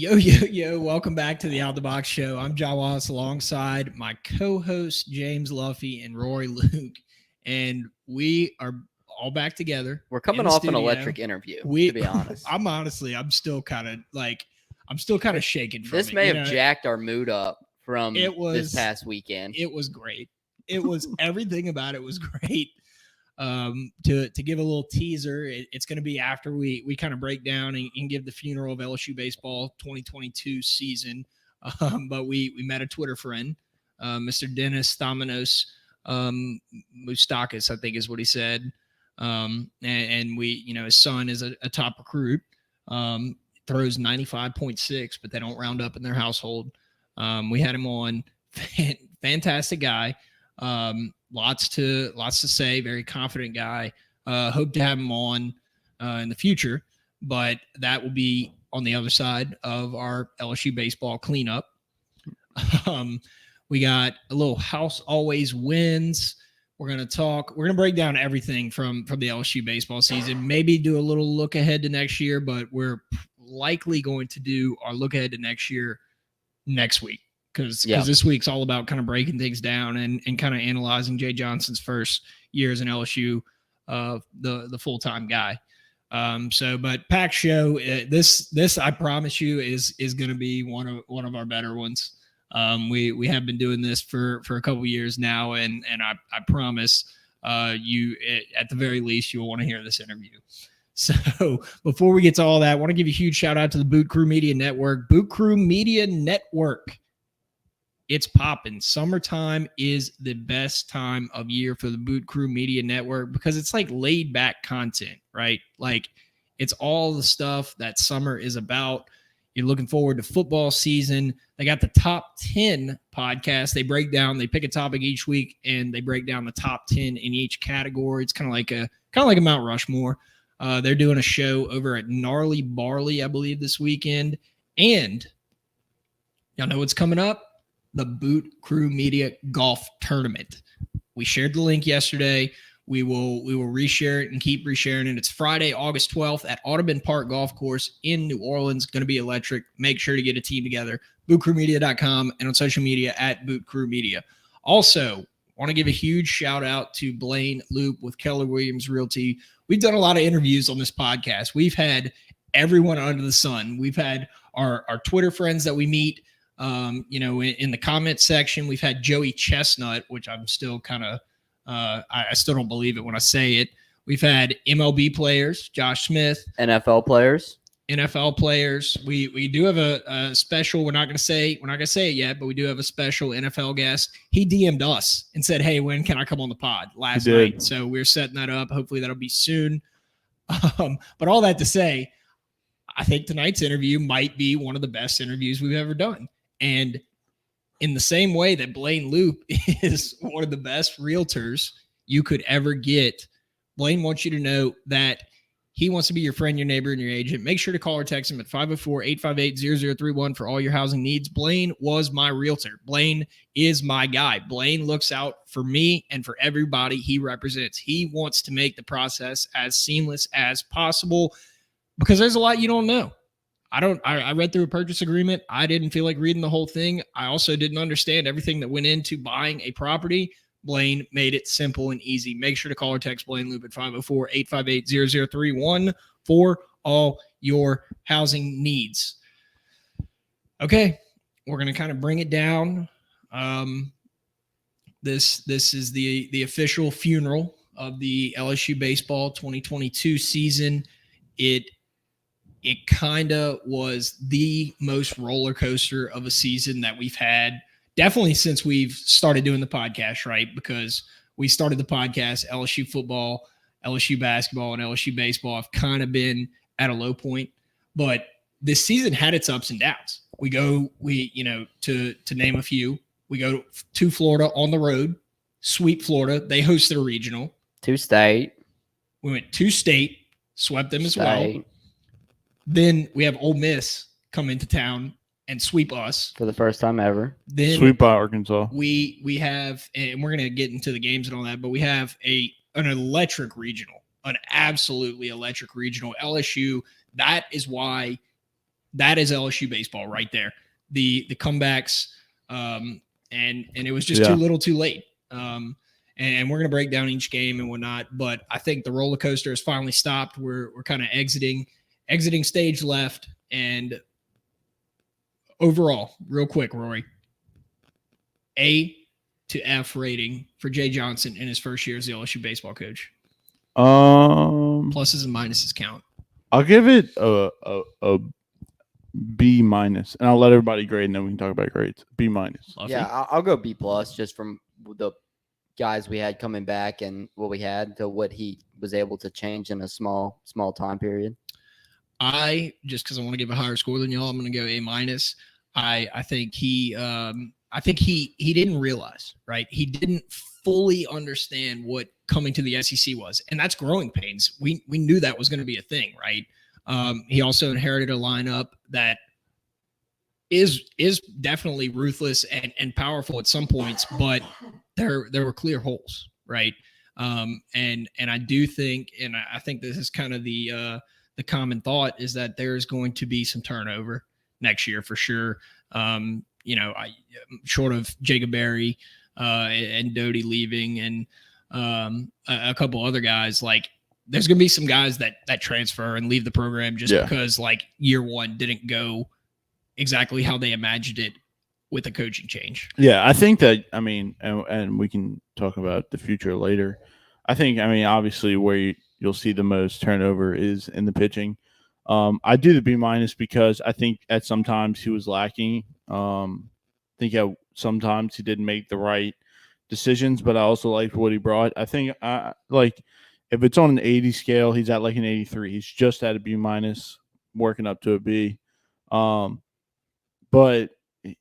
Yo, welcome back to the Out the Box Show. I'm John Wallace alongside my co-host James Luffy and Rory Luke. And we are all back together. We're coming off an electric interview, to be honest. I'm still kind of shaking from this it. may have jacked our mood up from this past weekend. It was great. It was everything about it was great. To give a little teaser, it's going to be after we kind of break down and give the funeral of LSU baseball 2022 season. But we met a Twitter friend, Mr. Dennis Thamanos Moustakis, I think is what he said. And we, his son is a top recruit, throws 95.6, but they don't round up in their household. We had him on. Fantastic guy. Lots to say. Very confident guy. Hope to have him on in the future, but that will be on the other side of our LSU baseball cleanup. We got a little house always wins. We're gonna break down everything from the LSU baseball season. Maybe do a little look ahead to next year, but we're likely going to do our look ahead to next year next week. Because this week's all about kind of breaking things down and kind of analyzing Jay Johnson's first year as an LSU, the full-time guy. But packed show. This I promise you is going to be one of our better ones. We have been doing this for a couple years now, and I promise you at the very least you'll want to hear this interview. So before we get to all that, I want to give a huge shout out to the Boot Crew Media Network. Boot Crew Media Network. It's popping. Summertime is the best time of year for the Boot Crew Media Network because it's like laid back content, right? Like it's all the stuff that summer is about. You're looking forward to football season. They got the top 10 podcasts. They pick a topic each week and they break down the top 10 in each category. It's kind of like a Mount Rushmore. They're doing a show over at Gnarly Barley, I believe, this weekend. And y'all know what's coming up? The Boot Crew Media Golf Tournament. We shared the link yesterday. We will reshare it and keep resharing it. It's Friday, August 12th at Audubon Park Golf Course in New Orleans. Going to be electric. Make sure to get a team together. BootCrewMedia.com and on social media at Boot Crew Media. Also, want to give a huge shout out to Blaine Loop with Keller Williams Realty. We've done a lot of interviews on this podcast. We've had everyone under the sun. We've had our Twitter friends that we meet. In the comment section, we've had Joey Chestnut, which I'm still kind of, I still don't believe it when I say it. We've had MLB players, Josh Smith, NFL players. We do have a special. We're not going to say it yet, but we do have a special NFL guest. He DM'd us and said, "Hey, when can I come on the pod?" last night. So we're setting that up. Hopefully that'll be soon. But all that to say, I think tonight's interview might be one of the best interviews we've ever done. And in the same way that Blaine Loop is one of the best realtors you could ever get, Blaine wants you to know that he wants to be your friend, your neighbor, and your agent. Make sure to call or text him at 504-858-0031 for all your housing needs. Blaine was my realtor. Blaine is my guy. Blaine looks out for me and for everybody he represents. He wants to make the process as seamless as possible because there's a lot you don't know. I read through a purchase agreement. I didn't feel like reading the whole thing. I also didn't understand everything that went into buying a property. Blaine made it simple and easy. Make sure to call or text Blaine Loop at 504-858-0031 for all your housing needs. Okay, we're going to kind of bring it down. This is the official funeral of the LSU baseball 2022 season. It kind of was the most roller coaster of a season that we've had, definitely since we've started doing the podcast, right? Because we started the podcast, LSU football, LSU basketball, and LSU baseball have kind of been at a low point. But this season had its ups and downs. To name a few, we go to Florida on the road, sweep Florida. They hosted a regional. To state. We went to state, swept them as well. Then we have Ole Miss come into town and sweep us for the first time ever. Then sweep by Arkansas. We have, and we're going to get into the games and all that, but we have an electric regional, an absolutely electric regional. LSU. That is why that is LSU baseball right there. The comebacks, and it was just too little, too late. And we're going to break down each game and whatnot. But I think the roller coaster has finally stopped. We're kind of exiting stage left. And overall, real quick, Rory, A to F rating for Jay Johnson in his first year as the LSU baseball coach. Pluses and minuses count. I'll give it a B minus, and I'll let everybody grade, and then we can talk about grades. B minus. Yeah, I'll go B plus, just from the guys we had coming back and what we had to what he was able to change in a small time period. Just because I want to give a higher score than y'all, I'm going to go A minus. I think he didn't realize, right? He didn't fully understand what coming to the SEC was, and that's growing pains. We knew that was going to be a thing, right? He also inherited a lineup that is definitely ruthless and powerful at some points, but there were clear holes, right? And I do think, and I think this is kind of the common thought, is that there's going to be some turnover next year for sure. Short of Jacob Berry and Doty leaving and a couple other guys, like there's going to be some guys that transfer and leave the program just because like year one didn't go exactly how they imagined it with a coaching change. Yeah, I think that, and we can talk about the future later. I think, obviously where you'll see the most turnover is in the pitching. I do the B minus because I think at sometimes he was lacking. I think sometimes he didn't make the right decisions, but I also liked what he brought. I think if it's on an 80 scale, he's at like an 83. He's just at a B minus, working up to a B. But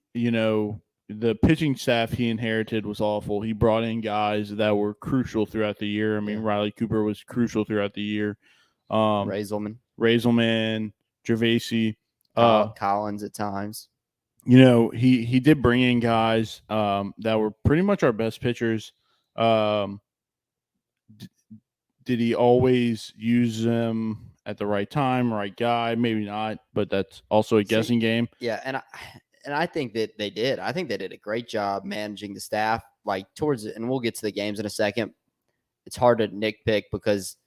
the pitching staff he inherited was awful. He brought in guys that were crucial throughout the year. Riley Cooper was crucial throughout the year. Raiselman, Gervaisi, Collins at times. He did bring in guys that were pretty much our best pitchers. Did he always use them at the right time, right guy? Maybe not, but that's also a guessing game. Yeah, and I think that they did. I think they did a great job managing the staff. Like towards it, and we'll get to the games in a second. It's hard to nitpick because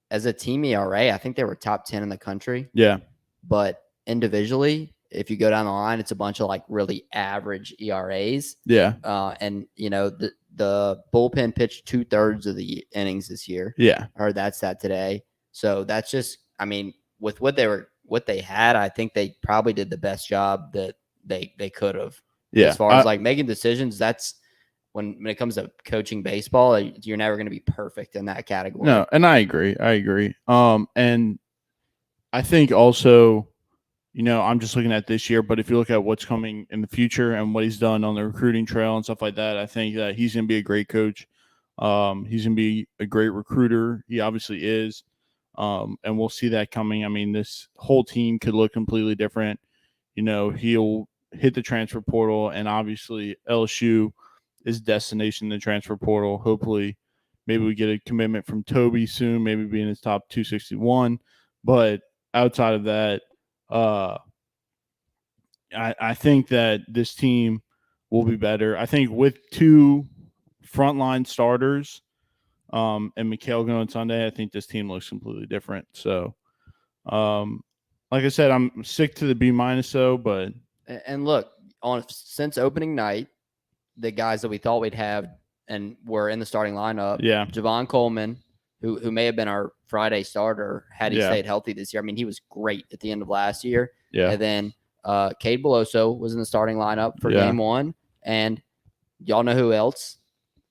as a team ERA, I think they were top 10 in the country. Yeah. But individually, if you go down the line, it's a bunch of like really average ERAs. Yeah. And the bullpen pitched 2/3 of the innings this year. Yeah. I heard that stat today. So that's just, with what they had, I think they probably did the best job that they could have. Yeah. As far as like making decisions, that's when it comes to coaching baseball, you're never going to be perfect in that category. No, and I agree. And I think also, I'm just looking at this year, but if you look at what's coming in the future and what he's done on the recruiting trail and stuff like that, I think that he's going to be a great coach. He's going to be a great recruiter. He obviously is. And we'll see that coming. This whole team could look completely different. He'll hit the transfer portal, and obviously LSU is destination in the transfer portal. Hopefully, maybe we get a commitment from Toby soon, maybe be in his top 261. But outside of that, I think that this team will be better. I think with two frontline starters and Mikhail going on Sunday, I think this team looks completely different. So, like I said, I'm sick to the B minus though. But and look, since opening night, the guys that we thought we'd have and were in the starting lineup, Javon Coleman, who may have been our Friday starter had he stayed healthy this year. He was great at the end of last year. Yeah. And then Cade Beloso was in the starting lineup for game one. And y'all know who else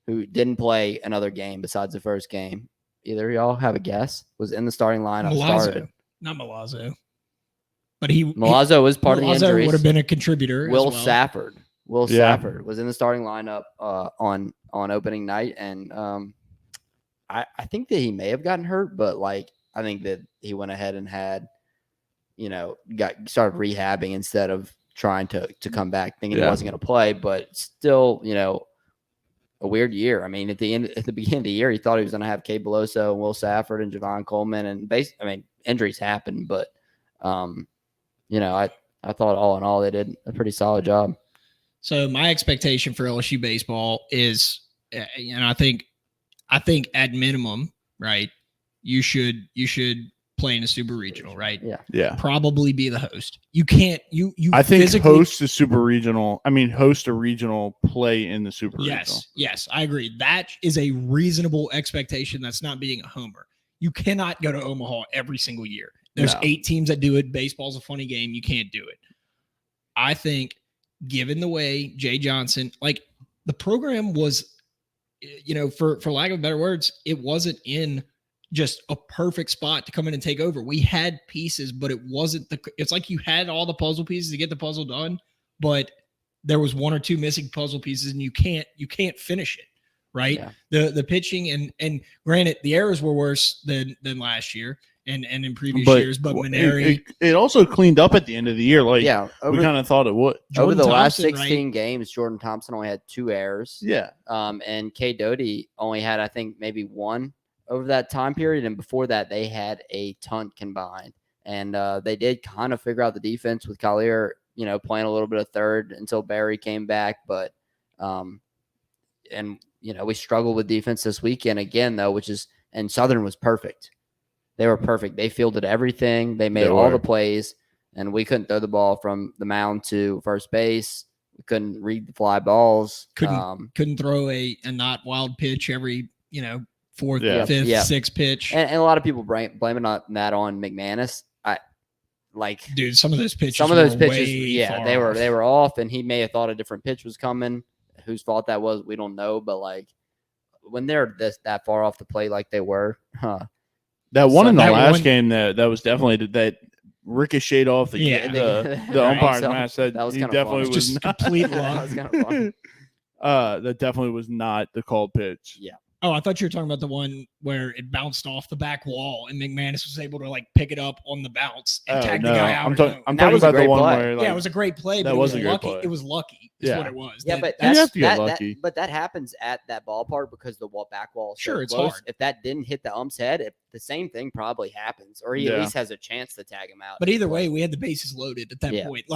who didn't play another game besides the first game? Either y'all have a guess? Was in the starting lineup. Not Milazzo. But Milazzo was part of the injuries. Would have been a contributor. Will Safford was in the starting lineup on opening night, and I think that he may have gotten hurt, but I think that he went ahead and had, started rehabbing instead of trying to come back, thinking he wasn't going to play. But still, a weird year. At the beginning of the year, he thought he was going to have Cade Beloso and Will Safford and Javon Coleman, and injuries happen, but I I thought all in all they did a pretty solid job. So my expectation for LSU baseball is, and I think at minimum, right, you should play in a super regional, right? Yeah. Probably be the host. You can't. You. I think host a super regional. I mean, host a regional, play in the super regional. Yes, I agree. That is a reasonable expectation. That's not being a homer. You cannot go to Omaha every single year. There's 8 teams that do it. Baseball's a funny game. You can't do it. I think, given the way Jay Johnson, like the program was, for lack of better words, it wasn't in just a perfect spot to come in and take over. We had pieces, but it wasn't it's like you had all the puzzle pieces to get the puzzle done, but there was 1 or 2 missing puzzle pieces and you can't finish it. Right. Yeah. The pitching and granted, the errors were worse than last year and in previous years, but Maneri, it also cleaned up at the end of the year. Like, we kind of thought it would. Over the last 16 games, Jordan Thompson only had 2 errors. Yeah. And K. Doty only had, I think, maybe 1 over that time period. And before that, they had a ton combined. And they did kind of figure out the defense with Collier, playing a little bit of third until Barry came back. But, we struggled with defense this weekend again, though, and Southern was perfect. They were perfect. They fielded everything. They made all the plays, and we couldn't throw the ball from the mound to first base. We couldn't read the fly balls. Couldn't throw a not wild pitch every, 4th, 5th, 6th pitch. And a lot of people blaming that on McManus. Dude, some of those pitches, they were off, and he may have thought a different pitch was coming. Whose fault that was, we don't know. But when they're that far off the plate like they were, that one in the last game that was definitely that ricocheted off the umpire's mask. That was he definitely was just complete luck. That was kind of fun. That definitely was not the called pitch. Yeah. Oh, I thought you were talking about the one where it bounced off the back wall and McManus was able to pick it up on the bounce and tag the guy out. I'm talking about the one where it was a great play. But it was lucky. It was lucky. Is what it was. Yeah, but you have to get lucky. But that happens at that ballpark because the back wall is so it's close. hard. If that didn't hit the ump's head, the same thing probably happens, or he at least has a chance to tag him out. But either way, we had the bases loaded at that point.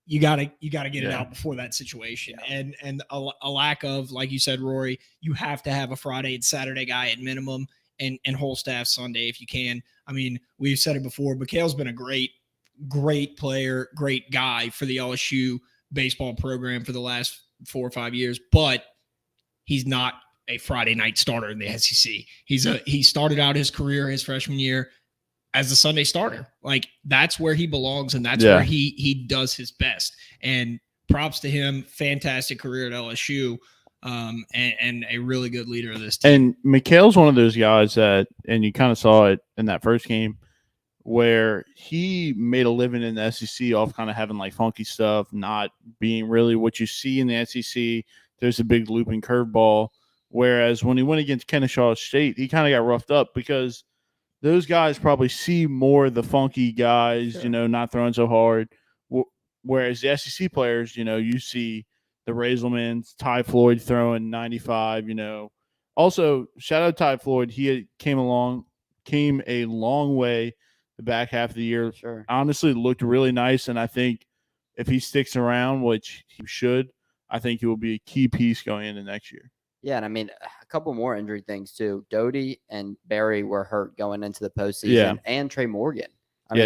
You gotta get it out before that situation, and a lack of, like you said, Rory, you have to have a Friday and Saturday guy at minimum, and whole staff Sunday if you can. I mean, we've said it before. Mikhail's been a great player, great guy for the LSU baseball program for the last 4 or 5 years, but he's not a Friday night starter in the SEC. He started out his career his freshman year as a Sunday starter. That's where he belongs, and that's where he does his best. And props to him. Fantastic career at LSU, and a really good leader of this team. And Mikhail's one of those guys that, and you kind of saw it in that first game, where he made a living in the SEC off kind of having funky stuff, not being really what you see in the SEC. There's a big looping curveball. Whereas when he went against Kennesaw State, he kind of got roughed up because those guys probably see more of the funky guys, not throwing so hard. Whereas the SEC players, you see the Raiselmans, Ty Floyd throwing 95, Also, shout out Ty Floyd. He came a long way the back half of the year. Sure. Honestly, looked really nice. And I think if he sticks around, which he should, I think he will be a key piece going into next year. Yeah, and I mean, a couple more injury things too. Doty and Barry were hurt going into the postseason, and Trey Morgan.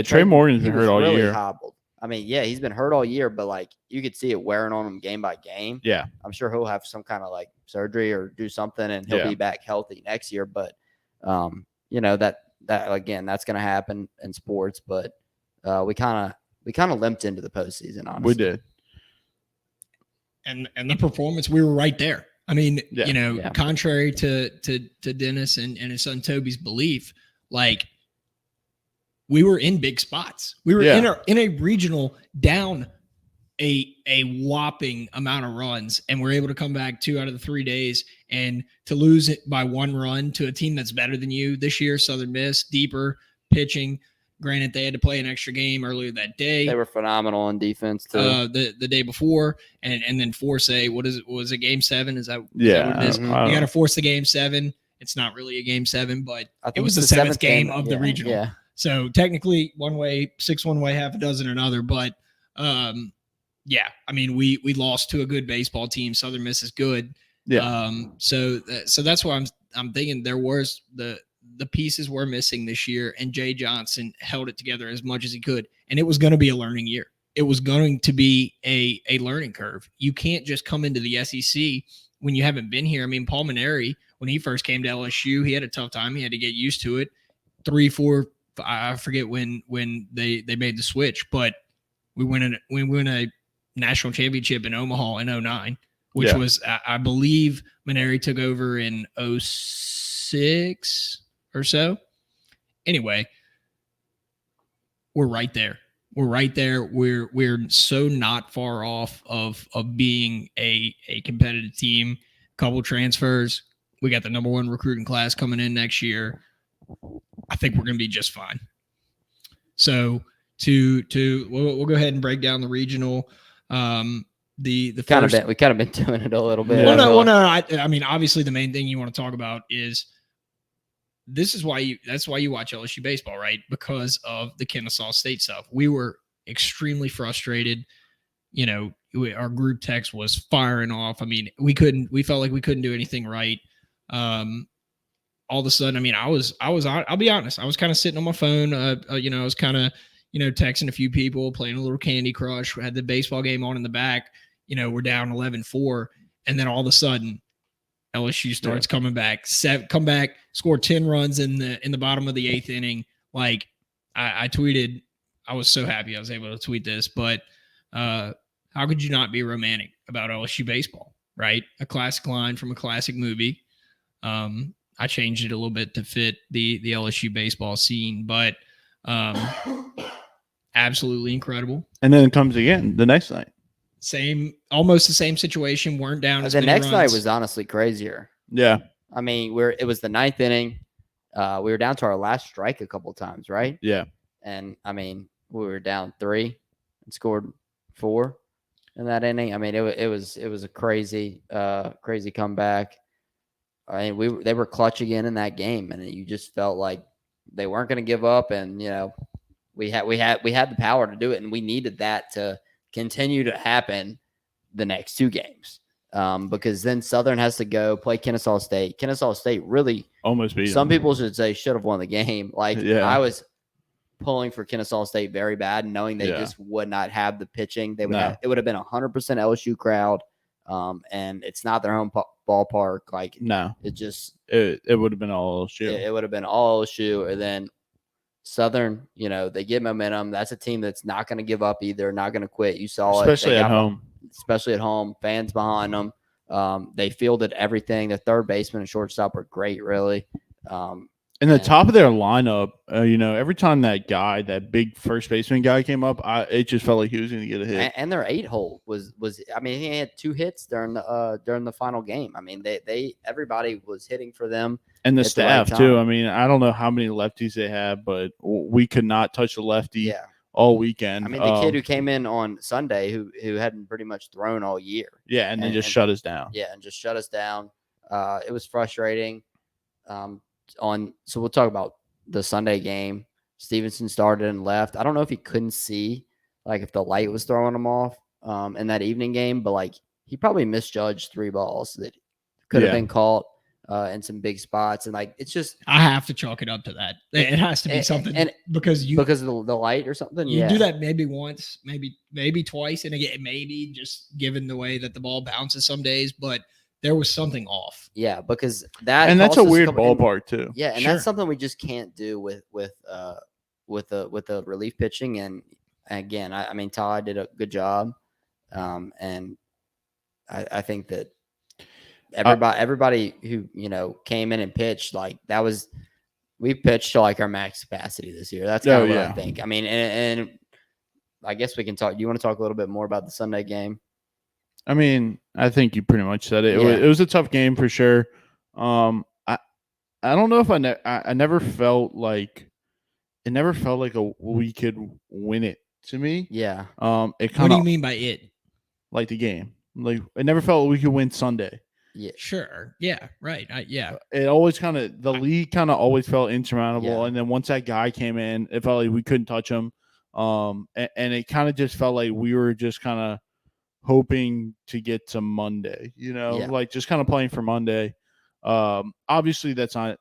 Trey Morgan's been hurt all year. Hobbled. I mean, he's been hurt all year, but you could see it wearing on him game by game. Yeah, I'm sure he'll have some kind of surgery or do something, and he'll be back healthy next year. But that again, that's going to happen in sports. But we kind of limped into the postseason. Honestly, we did. And the performance, we were right there. I mean, contrary to Dennis and his son Toby's belief, we were in big spots. We were in a regional down a whopping amount of runs, and we're able to come back 2 out of the 3 days, and to lose it by 1 run to a team that's better than you this year, Southern Miss, deeper pitching. Granted, they had to play an extra game earlier that day. They were phenomenal on defense too. The day before, and then force was it game 7? Is that what it is? Mm-hmm. You got to force the game 7. It's not really a game 7, but it was the 7th game of the regional. Yeah. So technically, one way, 6 one way, half a dozen another. But Yeah, I mean, we lost to a good baseball team. Southern Miss is good. Yeah. So that's why I'm thinking there was the pieces were missing this year, and Jay Johnson held it together as much as he could, and it was going to be a learning year. It was going to be a learning curve. You can't just come into the SEC when you haven't been here. I mean, Paul Maneri, when he first came to LSU, he had a tough time. He had to get used to it. 3, 4, I forget when they made the switch, but we win a national championship in Omaha in 2009, which was, I believe, Maneri took over in 2006 or so. Anyway, we're right there. We're right there. We're so not far off of being a competitive team. Couple transfers. We got the number 1 recruiting class coming in next year. I think we're going to be just fine. So we'll go ahead and break down the regional. We kind of been doing it a little bit. Well, no. I mean, obviously, the main thing you want to talk about is that's why you watch LSU baseball, right? Because of the Kennesaw State stuff. We were extremely frustrated. You know, our group text was firing off. I mean, we felt like we couldn't do anything right. All of a sudden, I mean, I'll be honest, I was kind of sitting on my phone. I was kind of, texting a few people, playing a little Candy Crush. We had the baseball game on in the back. We're down 11-4. And then all of a sudden, LSU starts coming back, score 10 runs in the bottom of the 8th inning. Like I tweeted, I was so happy I was able to tweet this, but how could you not be romantic about LSU baseball, right? A classic line from a classic movie. I changed it a little bit to fit the LSU baseball scene, but absolutely incredible. And then it comes again the next night. Almost the same situation. Weren't down as the many next runs. night was honestly crazier. Yeah. I mean, it was the 9th inning. We were down to our last strike a couple times, right? Yeah. And I mean, we were down 3 and scored 4 in that inning. I mean, it was a crazy comeback. I mean, they were clutch again in that game, and you just felt like they weren't going to give up. And we had the power to do it, and we needed that to continue to happen the next 2 games. Because then Southern has to go play Kennesaw State. Kennesaw State really almost beat some them. People should say should have won the game. I was pulling for Kennesaw State very bad, knowing they just would not have the pitching. It would have been 100% LSU crowd. And it's not their home ballpark. It would have been all LSU. It would have been all LSU. And then Southern, they get momentum. That's a team that's not going to give up either, not going to quit. You saw especially at home. Especially at home, fans behind them. They fielded everything. The third baseman and shortstop were great, really. And the top of their lineup, every time that big first baseman guy came up, it just felt like he was going to get a hit. And their 8-hole was. I mean, he had 2 hits during the final game. I mean, everybody was hitting for them, and the staff too. I mean, I don't know how many lefties they have, but we could not touch a lefty all weekend. I mean, the kid who came in on Sunday, who hadn't pretty much thrown all year. Yeah, and then just shut us down. Yeah, and just shut us down. It was frustrating. So we'll talk about the Sunday game. Stevenson started and left. I don't know if he couldn't see, if the light was throwing him off in that evening game, but he probably misjudged 3 balls that could have been caught in some big spots. And it's just, I have to chalk it up to that. It has to be something because of the light or something. You do that maybe once, maybe twice, and again, maybe just given the way that the ball bounces some days, but there was something off. Yeah, because that's a weird ballpark too. Yeah, and that's something we just can't do with the relief pitching. And again, I mean, Todd did a good job, and I think that everybody who came in and pitched we pitched to our max capacity this year. That's kind of what I think. I mean, and I guess we can talk. Do you want to talk a little bit more about the Sunday game? I mean, I think you pretty much said it. It was a tough game for sure. I don't know if I never felt like we could win it to me. Yeah. What do you mean by it? Like the game. It never felt like we could win Sunday. Yeah. Sure. Yeah. Right. It always the league always felt insurmountable. Yeah. And then once that guy came in, it felt like we couldn't touch him. And it kind of just felt like we were just kind of hoping to get to Monday, like just kind of playing for Monday. Obviously that's not,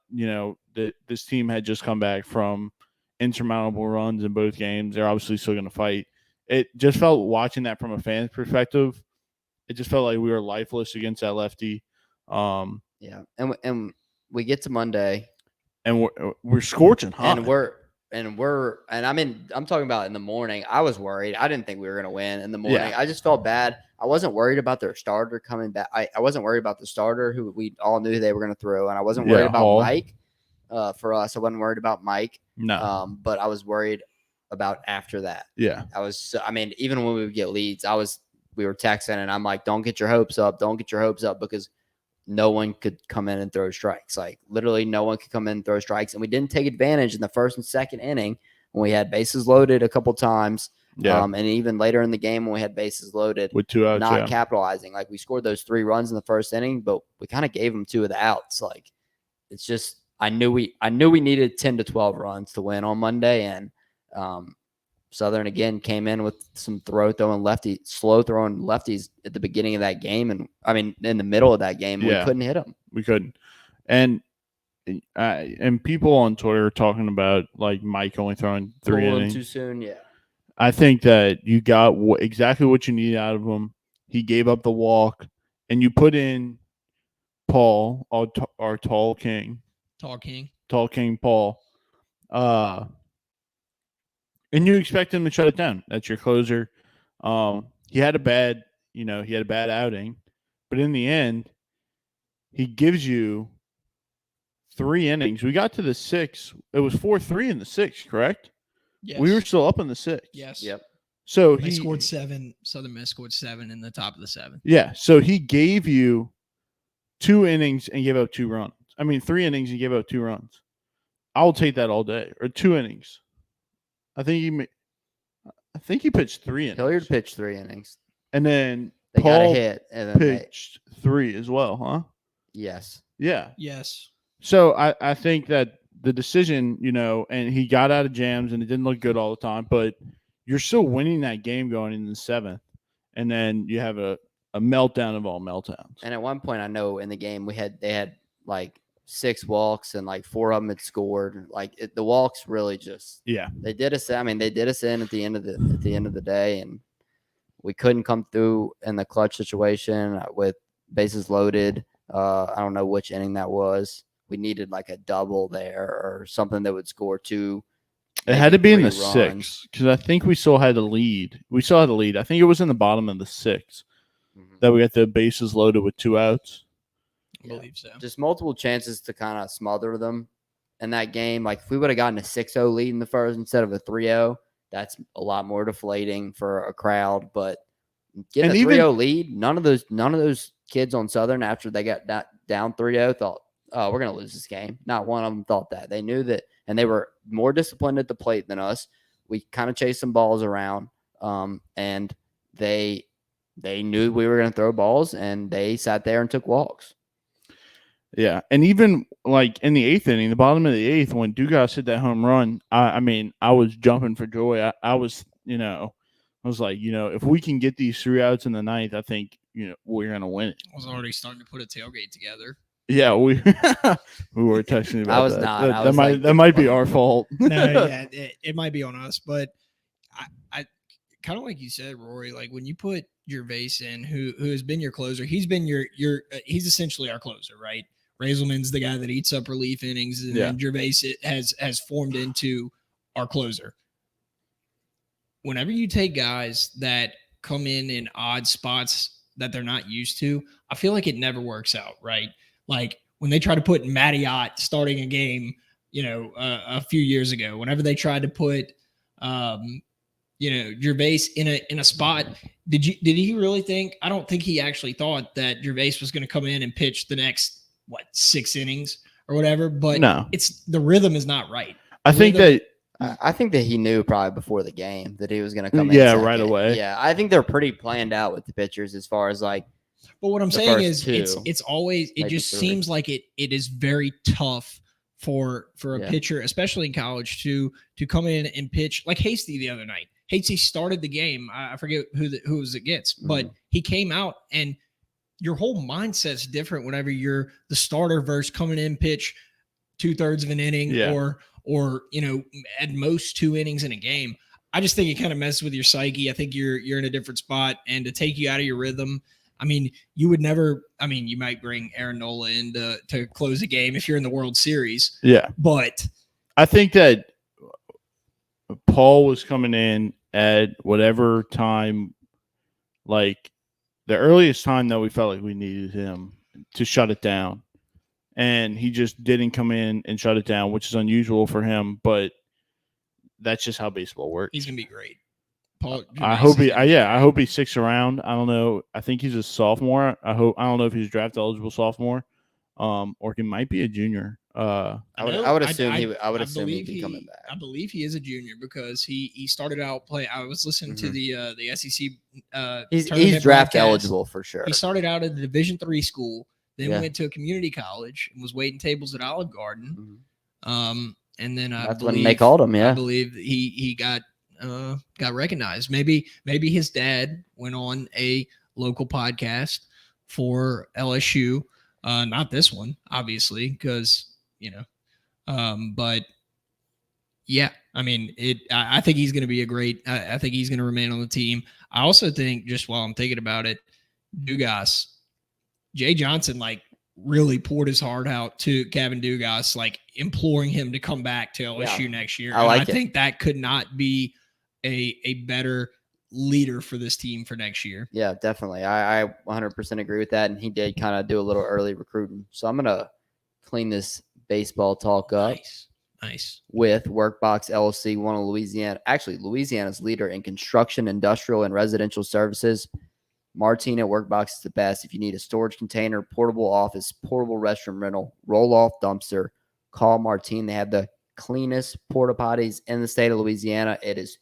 this team had just come back from insurmountable runs in both games. They're obviously still going to fight. It just felt, watching that from a fan's perspective, it just felt like we were lifeless against that lefty. Yeah, and we get to Monday, and we're scorching hot, and I'm talking about in the morning. I was worried. I didn't think we were going to win in the morning. Yeah. I just felt bad. I wasn't worried about their starter coming back. I wasn't worried about the starter who we all knew they were going to throw, and I wasn't worried about Hall. Mike. For us, I wasn't worried about Mike. No, but I was worried about after that. Yeah, even when we would get leads, we were texting, and I'm like, don't get your hopes up. Don't get your hopes up, because no one could come in and throw strikes. Like, literally no one could come in and throw strikes. And we didn't take advantage in the first and second inning when we had bases loaded a couple times. Yeah. And even later in the game when we had bases loaded with 2 outs, not capitalizing. Like, we scored those 3 runs in the first inning, but we kind of gave them 2 of the outs. Like, it's just, I knew we needed 10 to 12 runs to win on Monday. And Southern again came in with some slow throwing lefties at the beginning of that game, and in the middle of that game, we couldn't hit them. We couldn't, and people on Twitter are talking about like Mike only throwing 3 innings too soon. Yeah, I think that you got exactly what you need out of him. He gave up the walk, and you put in Paul, our tall king, Paul. And you expect him to shut it down. That's your closer. He had a bad outing, but in the end, he gives you 3 innings. We got to the 6th. It was 4-3 in the 6th, correct? Yes. We were still up in the 6th. Yes. Yep. So he scored 7. Southern Miss scored 7 in the top of the 7th. Yeah. So he gave you 2 innings and gave up 2 runs. 3 innings and gave up 2 runs. I'll take that all day. Or 2 innings. I think he pitched 3 innings. Hilliard pitched 3 innings. And then they Paul got a hit and then pitched 3 as well, huh? Yes. Yeah. Yes. So I think that the decision, and he got out of jams and it didn't look good all the time, but you're still winning that game going into the 7th. And then you have a meltdown of all meltdowns. And at one point, I know in the game they had like 6 walks and like 4 of them had scored. Like the walks really just they did us. They did us in at the end of the day, and we couldn't come through in the clutch situation with bases loaded. I don't know which inning that was. We needed like a double there or something that would score 2. It had to be in the 6th because I think we still had a lead. I think it was in the bottom of the 6th that we got the bases loaded with 2 outs. I believe so. Just multiple chances to kind of smother them in that game. Like, if we would have gotten a 6-0 lead in the first instead of a 3-0, that's a lot more deflating for a crowd. But getting a 3-0 lead, none of those kids on Southern after they got down 3-0 thought, oh, we're going to lose this game. Not one of them thought that. They knew that, and they were more disciplined at the plate than us. We kind of chased some balls around, and they knew we were going to throw balls, and they sat there and took walks. Yeah, and even like in the 8th inning, the bottom of the 8th, when Dugas hit that home run, I was jumping for joy. I was like, if we can get these 3 outs in the 9th, I think we're gonna win it. I was already starting to put a tailgate together. Yeah, we were texting about I was that. not. That might be our fault. No, yeah, it might be on us, but I kind of like you said, Rory. Like, when you put Gervais in, who has been your closer, he's been he's essentially our closer, right? Raiselman's the guy that eats up relief innings, and then Gervais has formed into our closer. Whenever you take guys that come in odd spots that they're not used to, I feel like it never works out, right? Like when they try to put Mattiot starting a game, a few years ago, whenever they tried to put, Gervais in a spot, did he really think? I don't think he actually thought that Gervais was going to come in and pitch the next 6 innings or whatever. But no, the rhythm is not right. I think that he knew probably before the game that he was going to come in. Yeah, right away. Yeah, I think they're pretty planned out with the pitchers as far as like. But what I'm saying is, it's always, it just seems like it is very tough for a pitcher, especially in college, to come in and pitch like Hasty the other night. Hasty started the game. I forget who it was against, but he came out, and your whole mindset's different whenever you're the starter versus coming in pitch 2/3 of an inning or at most 2 innings in a game. I just think it kind of messes with your psyche. I think you're in a different spot, and to take you out of your rhythm. I mean, you would never. I mean, you might bring Aaron Nola in to close a game if you're in the World Series. Yeah, but I think that Paul was coming in at whatever time, like the earliest time that we felt like we needed him to shut it down, and he just didn't come in and shut it down, which is unusual for him. But that's just how baseball works. He's gonna be great. Paul, I hope he sticks around. I don't know. I think he's a sophomore. I don't know if he's draft eligible sophomore, or he might be a junior. I would assume he'd be coming back. I believe he is a junior because he started out playing. I was listening to the SEC. He's draft eligible for sure. He started out at the Division III school, then went to a community college and was waiting tables at Olive Garden. And then that's when they called him. Yeah, I believe he got recognized. Maybe his dad went on a local podcast for LSU, not this one, obviously, because but yeah, I mean I think he's going to be a great. I think he's going to remain on the team. I also think, just while I'm thinking about it, Dugas, Jay Johnson, like, really poured his heart out to Kevin Dugas, like imploring him to come back to LSU next year. I think that could not be a better leader for this team for next year. Yeah, definitely. I 100% agree with that. And he did kind of do a little early recruiting. So I'm going to clean this baseball talk up. Nice. With Workbox LLC, one of Louisiana's leader in construction, industrial, and residential services. Martine at Workbox is the best. If you need a storage container, portable office, portable restroom rental, roll-off dumpster, call Martine. They have the cleanest porta potties in the state of Louisiana. It is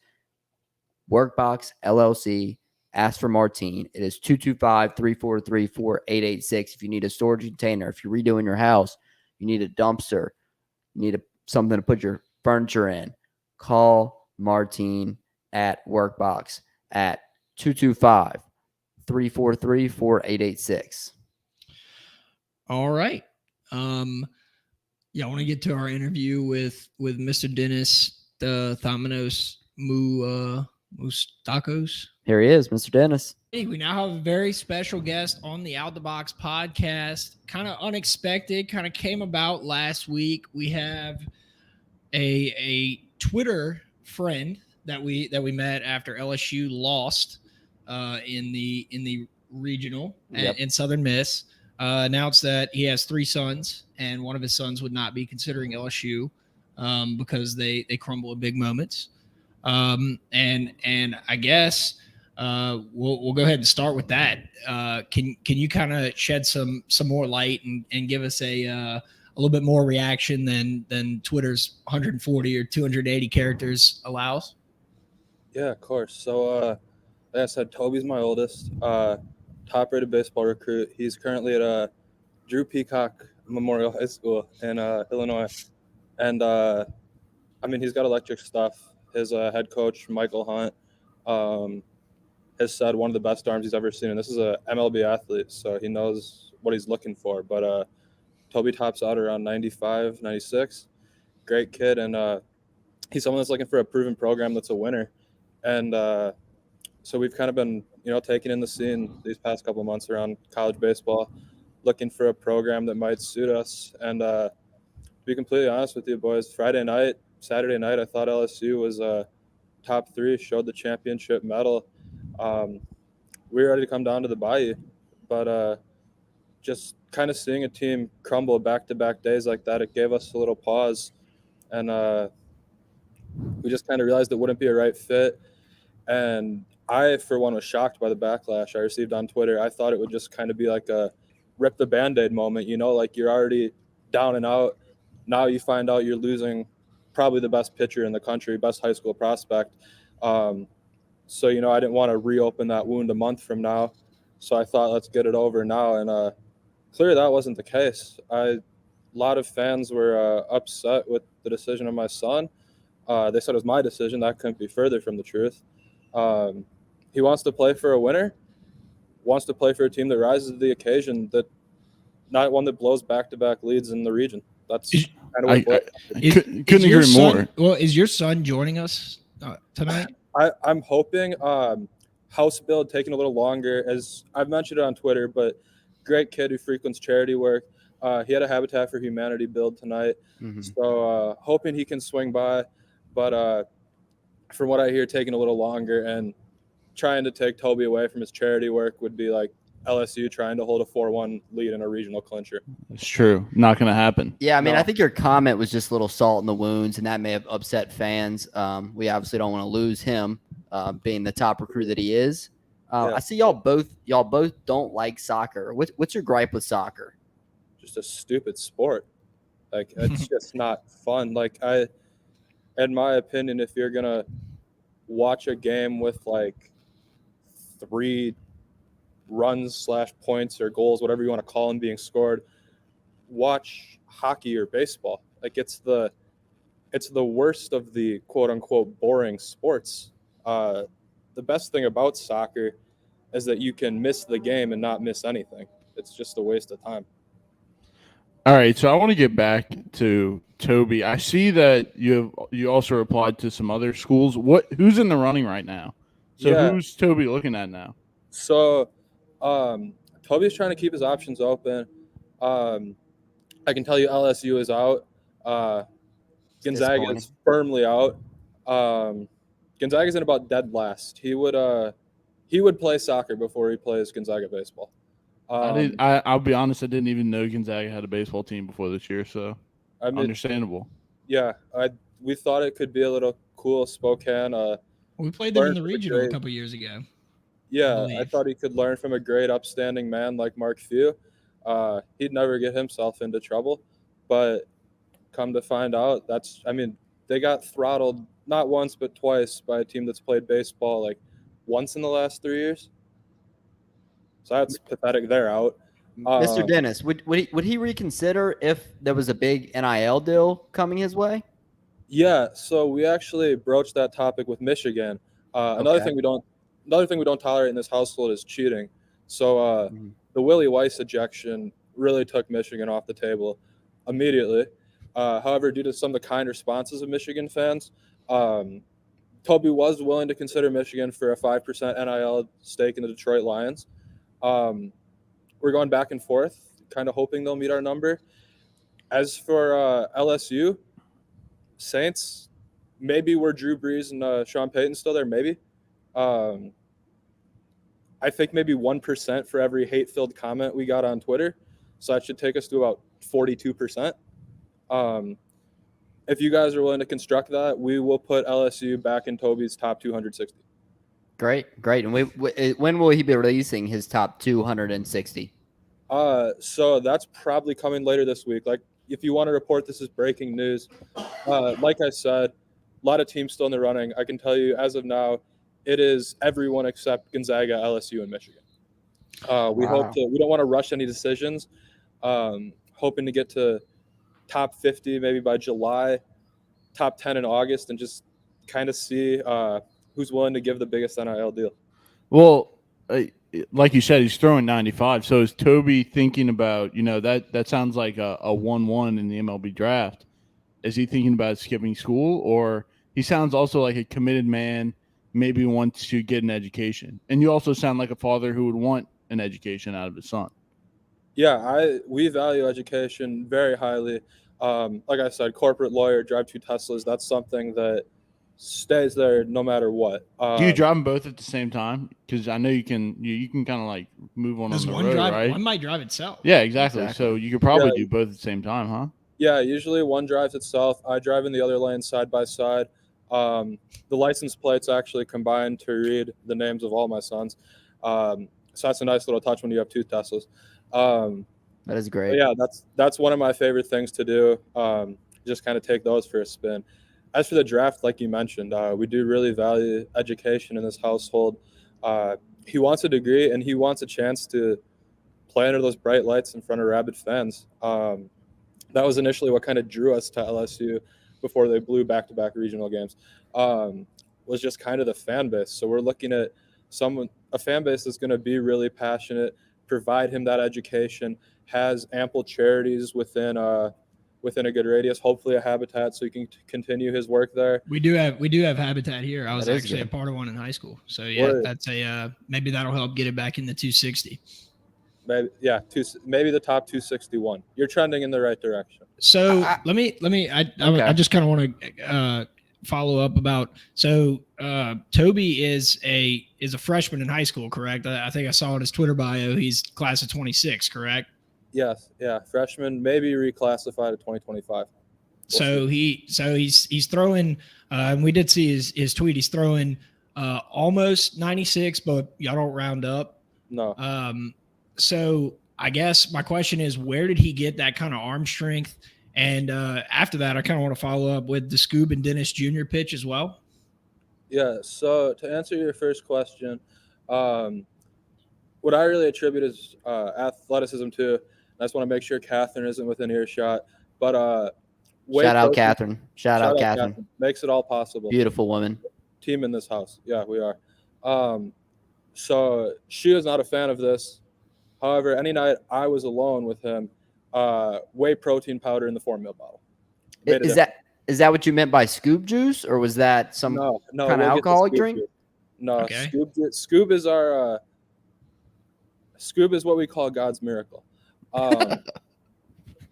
Workbox LLC. Ask for Martine. It is 225-343-4886. If you need a storage container, if you're redoing your house, you need a dumpster, you need something to put your furniture in, call Martine at Workbox at 225-343-4886. All right. I want to get to our interview with Mr. Dennis Thamanos Moustakos. Here he is, Mr. Dennis. Hey, we now have a very special guest on the Out the Box podcast. Kind of unexpected, kind of came about last week. We have a Twitter friend that we met after LSU lost in the regional in Southern Miss. Announced that he has 3 sons, and one of his sons would not be considering LSU because they crumble at big moments. And I guess we'll go ahead and start with that. Can you kind of shed some more light and give us a little bit more reaction than Twitter's 140 or 280 characters allows? Yeah, of course. So like I said, Toby's my oldest, top-rated baseball recruit. He's currently at Drew Peacock Memorial High School in Illinois. And, he's got electric stuff. His head coach, Michael Hunt, has said one of the best arms he's ever seen. And this is a MLB athlete, so he knows what he's looking for. But Toby tops out around 95, 96. Great kid. And he's someone that's looking for a proven program that's a winner. And so we've kind of been, taking in the scene these past couple of months around college baseball, looking for a program that might suit us. And to be completely honest with you, boys, Saturday night, I thought LSU was top 3, showed the championship medal. We were ready to come down to the Bayou, but just kind of seeing a team crumble back-to-back days like that, it gave us a little pause. And we just kind of realized it wouldn't be a right fit. And I, for one, was shocked by the backlash I received on Twitter. I thought it would just kind of be like a rip the Band-Aid moment, like you're already down and out. Now you find out you're losing probably the best pitcher in the country, best high school prospect. So, I didn't want to reopen that wound a month from now. So I thought, let's get it over now. And clearly that wasn't the case. I lot of fans were upset with the decision of my son. They said it was my decision. That couldn't be further from the truth. He wants to play for a winner, wants to play for a team that rises to the occasion, that not one that blows back-to-back leads in the region. That's kind of what couldn't agree more. Well, is your son joining us tonight? I'm hoping House build taking a little longer, as I've mentioned it on Twitter, but great kid who frequents charity work. He had a Habitat for Humanity build tonight. Mm-hmm. So hoping he can swing by. But from what I hear, taking a little longer and trying to take Toby away from his charity work would be like LSU trying to hold a 4-1 lead in a regional clincher. It's true. Not going to happen. Yeah, I mean, I think your comment was just a little salt in the wounds, and that may have upset fans. We obviously don't want to lose him, being the top recruit that he is. I see y'all both don't like soccer. What's your gripe with soccer? Just a stupid sport. Like, it's just not fun. Like, in my opinion, if you're gonna watch a game with like 3 runs / points or goals, whatever you want to call them, being scored, watch hockey or baseball. Like, it's the worst of the quote unquote boring sports. The best thing about soccer is that you can miss the game and not miss anything. It's just a waste of time. All right, so I want to get back to Toby. I see that you also replied to some other schools. Who's in the running right now? So who's Toby looking at now? So Toby's trying to keep his options open. I can tell you LSU is out. Gonzaga is firmly out. Gonzaga's in about dead last. He would play soccer before he plays Gonzaga baseball. I'll be honest, I didn't even know Gonzaga had a baseball team before this year, so understandable. Yeah, we thought it could be a little cool. Spokane. We played them in the regional a couple years ago. Yeah, I thought he could learn from a great, upstanding man like Mark Few. He'd never get himself into trouble, but come to find out, they got throttled not once but twice by a team that's played baseball like once in the last 3 years. So that's pathetic. They're out. Mr. Dennis, would he reconsider if there was a big NIL deal coming his way? Yeah, so we actually broached that topic with Michigan. Another thing we don't tolerate in this household is cheating. So the Willie Weiss ejection really took Michigan off the table immediately. However, due to some of the kind responses of Michigan fans, Toby was willing to consider Michigan for a 5% NIL stake in the Detroit Lions. We're going back and forth, kind of hoping they'll meet our number. As for LSU, Saints, maybe we're Drew Brees and Sean Payton still there, maybe. I think maybe 1% for every hate-filled comment we got on Twitter. So that should take us to about 42%. If you guys are willing to construct that, we will put LSU back in Toby's top 260. Great. And when will he be releasing his top 260? So that's probably coming later this week. Like, if you want to report this as breaking news, like I said, a lot of teams still in the running. I can tell you, as of now, it is everyone except Gonzaga, LSU, and Michigan. We don't want to rush any decisions. Hoping to get to top 50 maybe by July, top 10 in August, and just kind of see who's willing to give the biggest NIL deal. Well, like you said, he's throwing 95. So is Toby thinking about, that sounds like a 1-1 in the MLB draft. Is he thinking about skipping school, or he sounds also like a committed man, maybe wants to get an education? And you also sound like a father who would want an education out of his son. Yeah, we value education very highly. Like I said, corporate lawyer, drive 2 Teslas. That's something that stays there no matter what. Do you drive them both at the same time? Because I know you can kind of like move on the road, right? One might drive itself. Yeah, exactly. So you could probably do both at the same time, huh? Yeah, usually one drives itself. I drive in the other lane side by side. The license plates actually combine to read the names of all my sons. So that's a nice little touch when you have 2 Teslas. That is great. Yeah, that's one of my favorite things to do. Just kind of take those for a spin. As for the draft, like you mentioned, we do really value education in this household. He wants a degree, and he wants a chance to play under those bright lights in front of rabid fans. that was initially what kind of drew us to LSU before they blew back-to-back regional games, was just kind of the fan base. So we're looking at a fan base that's going to be really passionate, provide him that education, has ample charities within a good radius, hopefully a habitat, so he can continue his work there. We do have habitat here. I was actually a part of one in high school. So yeah, that's maybe that'll help get it back in the 260. Maybe, yeah, maybe the top 261. You're trending in the right direction. So I just kind of want to follow up about, so Toby is a freshman in high school, correct? I think I saw in his Twitter bio he's class of 26, correct? Yes, yeah, freshman, maybe reclassified to 2025. He's throwing, and we did see his tweet. He's throwing almost 96, but y'all don't round up. No. So I guess my question is, where did he get that kind of arm strength? And after that, I kind of want to follow up with the Scoob and Dennis Jr. pitch as well. Yeah. So to answer your first question, what I really attribute is athleticism to. I just want to make sure Catherine isn't within earshot. But shout out Catherine. Shout out Catherine. Makes it all possible. Beautiful woman. Team in this house. Yeah, we are. So she was not a fan of this. However, any night I was alone with him, whey protein powder in the formula bottle. Is that what you meant by Scoob juice, or was that some kind of alcoholic drink? Juice. No, okay. Scoob is our Scoob is what we call God's miracle.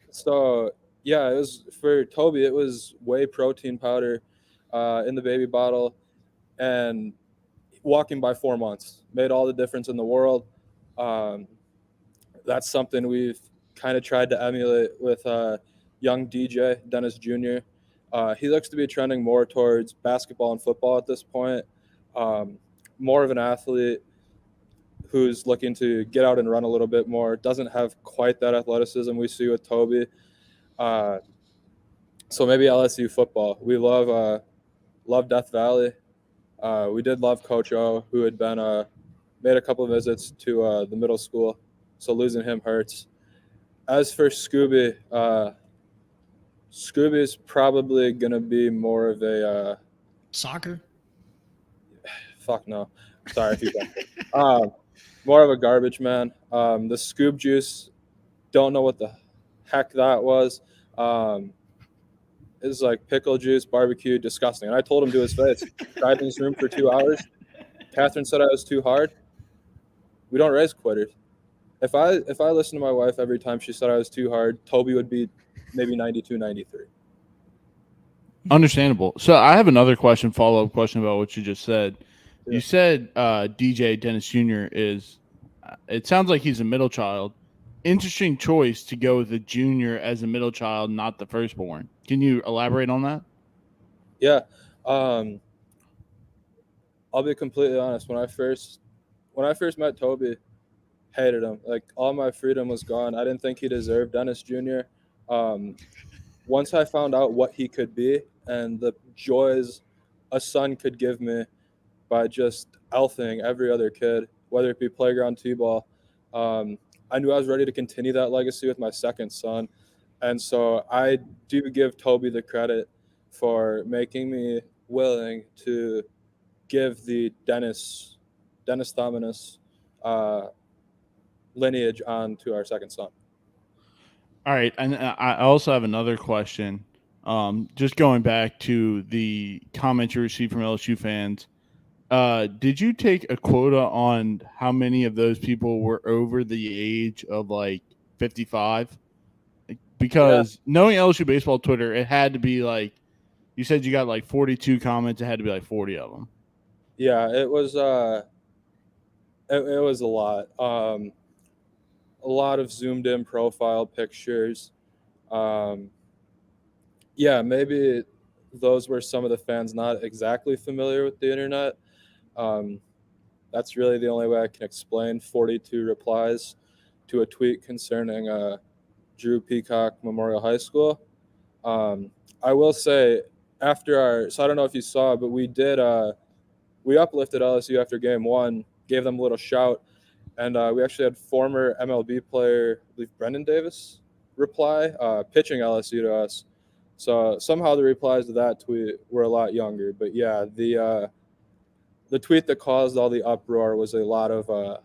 So yeah, it was for Toby. It was whey protein powder in the baby bottle, and walking by 4 months made all the difference in the world. That's something we've kind of tried to emulate with young DJ, Dennis Jr. He looks to be trending more towards basketball and football at this point. More of an athlete who's looking to get out and run a little bit more. Doesn't have quite that athleticism we see with Toby. So maybe LSU football. We love Death Valley. We did love Coach O, who had been made a couple of visits to the middle school. So losing him hurts. As for Scooby, Scooby's probably going to be more of a soccer? Fuck no. Sorry if you more of a garbage man. The Scoob juice, don't know what the heck that was. It's like pickle juice, barbecue, disgusting. And I told him to his face. Tried in his room for 2 hours. Catherine said I was too hard. We don't raise quitters. If I listened to my wife every time she said I was too hard, Toby would be maybe 92, 93. Understandable. So I have another follow-up question about what you just said. Yeah. You said DJ Dennis Jr. is, it sounds like he's a middle child. Interesting choice to go with the junior as a middle child, not the firstborn. Can you elaborate on that? Yeah. I'll be completely honest. When I first met Toby, hated him. Like, all my freedom was gone. I didn't think he deserved Dennis Jr. Once I found out what he could be and the joys a son could give me by just elfing every other kid, whether it be playground t-ball, I knew I was ready to continue that legacy with my second son. And so I do give Toby the credit for making me willing to give the Dennis Thomas lineage on to our second son. All right. And I also have another question. Just going back to the comments you received from LSU fans, did you take a quota on how many of those people were over the age of like 55? Because knowing LSU baseball Twitter, it had to be like, you said you got like 42 comments. It had to be like 40 of them. Yeah, it was it was a lot. A lot of zoomed in profile pictures. Yeah, maybe those were some of the fans not exactly familiar with the internet. That's really the only way I can explain 42 replies to a tweet concerning Drew Peacock Memorial High School. I will say, after so I don't know if you saw, but we did, we uplifted LSU after game one, gave them a little shout, and we actually had former MLB player, I believe Brendan Davis, reply pitching LSU to us. So somehow the replies to that tweet were a lot younger. But yeah, the tweet that caused all the uproar was a lot of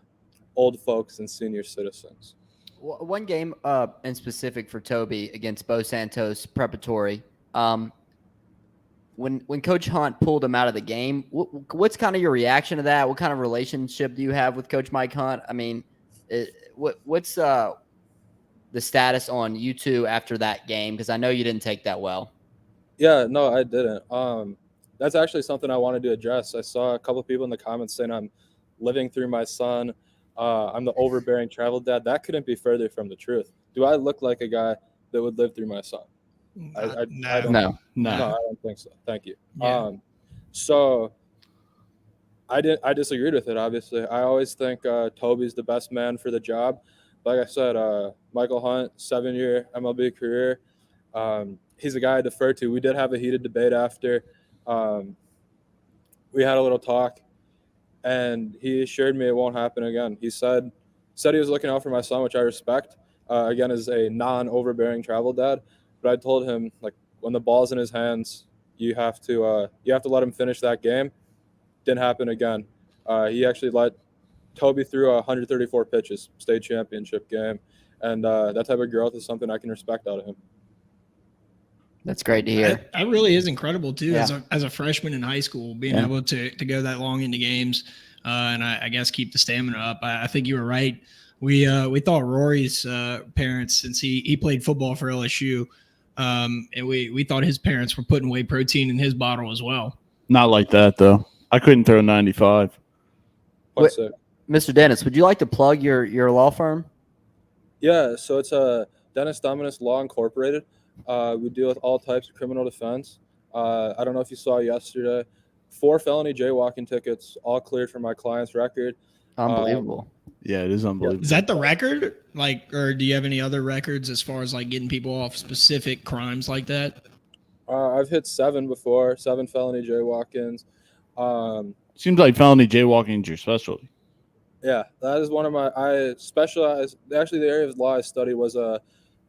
old folks and senior citizens. One game in specific for Toby against Bo Santos Preparatory. When Coach Hunt pulled him out of the game, what's kind of your reaction to that? What kind of relationship do you have with Coach Mike Hunt? I mean, what's the status on you two after that game? Because I know you didn't take that well. Yeah, no, I didn't. That's actually something I wanted to address. I saw a couple of people in the comments saying I'm living through my son. I'm the overbearing travel dad. That couldn't be further from the truth. Do I look like a guy that would live through my son? I No, I don't think so. Thank you. Yeah. So I disagreed with it. Obviously, I always think Toby's the best man for the job. Like I said, Michael Hunt, 7-year MLB career. He's a guy I defer to. We did have a heated debate after. We had a little talk, and he assured me it won't happen again. He said he was looking out for my son, which I respect. Again, as a non-overbearing travel dad, but I told him, like, when the ball's in his hands, you have to let him finish that game. Didn't happen again. He actually let Toby threw 134 pitches, state championship game, and that type of growth is something I can respect out of him. That's great to hear. That really is incredible too. Yeah. As a freshman in high school, being able to go that long into games, and I guess keep the stamina up. I think you were right. We thought Rory's parents, since he played football for LSU, and we thought his parents were putting whey protein in his bottle as well. Not like that though. I couldn't throw 95. Mr. Dennis, would you like to plug your law firm? Yeah, so it's Dennis Dominus Law Incorporated. We deal with all types of criminal defense. I don't know if you saw yesterday, 4 felony jaywalking tickets, all cleared from my client's record. Unbelievable. Yeah, it is unbelievable. Is that the record? Like, or do you have any other records as far as like getting people off specific crimes like that? I've hit 7 before, 7 felony jaywalkings. Seems like felony jaywalking is your specialty. Yeah, that is one of I specialize. Actually, the area of law I studied was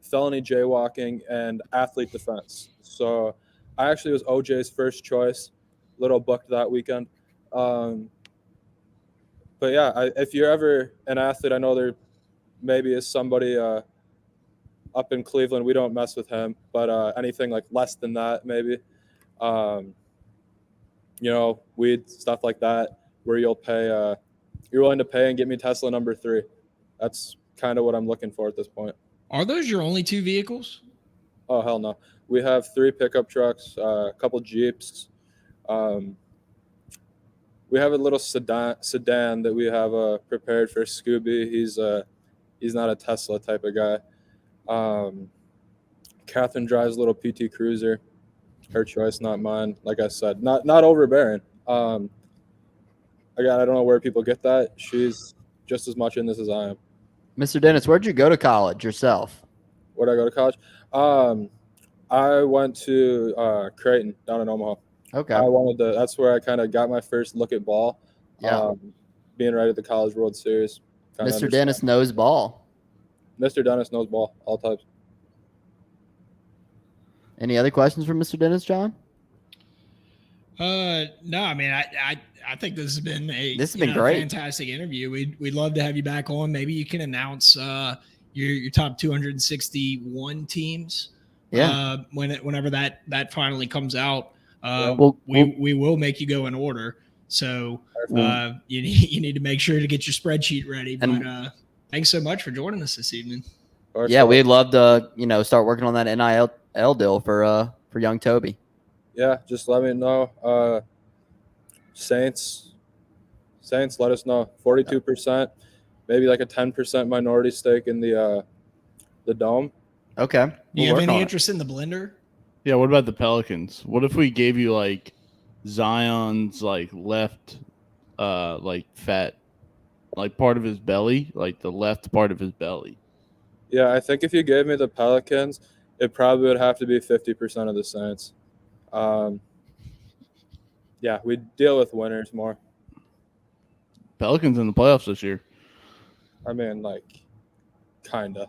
felony jaywalking and athlete defense. So I actually was OJ's first choice, little booked that weekend. But yeah, if you're ever an athlete, I know there maybe is somebody up in Cleveland. We don't mess with him, but anything like less than that, maybe, weed, stuff like that, where you'll pay, you're willing to pay and get me Tesla number 3. That's kind of what I'm looking for at this point. Are those your only 2 vehicles? Oh, hell no. We have 3 pickup trucks, a couple Jeeps. We have a little sedan that we have prepared for Scooby. He's not a Tesla type of guy. Catherine drives a little PT Cruiser. Her choice, not mine. Like I said, not overbearing. Again, I don't know where people get that. She's just as much in this as I am. Mr. Dennis, where'd you go to college yourself? Where'd I go to college? I went to Creighton down in Omaha. Okay. That's where I kind of got my first look at ball. Yeah. Being right at the College World Series. Mr. Dennis knows ball. Mr. Dennis knows ball, all types. Any other questions from Mr. Dennis, John? No, I mean, I think this has been great. Fantastic interview. We'd love to have you back on. Maybe you can announce your top 261 teams. Yeah. Whenever that finally comes out, we will make you go in order. So you need to make sure to get your spreadsheet ready. But thanks so much for joining us this evening. Yeah, we'd love to start working on that NIL deal for young Toby. Yeah, just let me know. Saints, let us know. 42%, maybe like a 10% minority stake in the Dome. Okay. Do you have any interest in the blender? Yeah, what about the Pelicans? What if we gave you like Zion's like left like fat, like part of his belly, like the left part of his belly? Yeah, I think if you gave me the Pelicans, it probably would have to be 50% of the Saints. Yeah, we deal with winners more. Pelicans in the playoffs this year. I mean, like, kinda.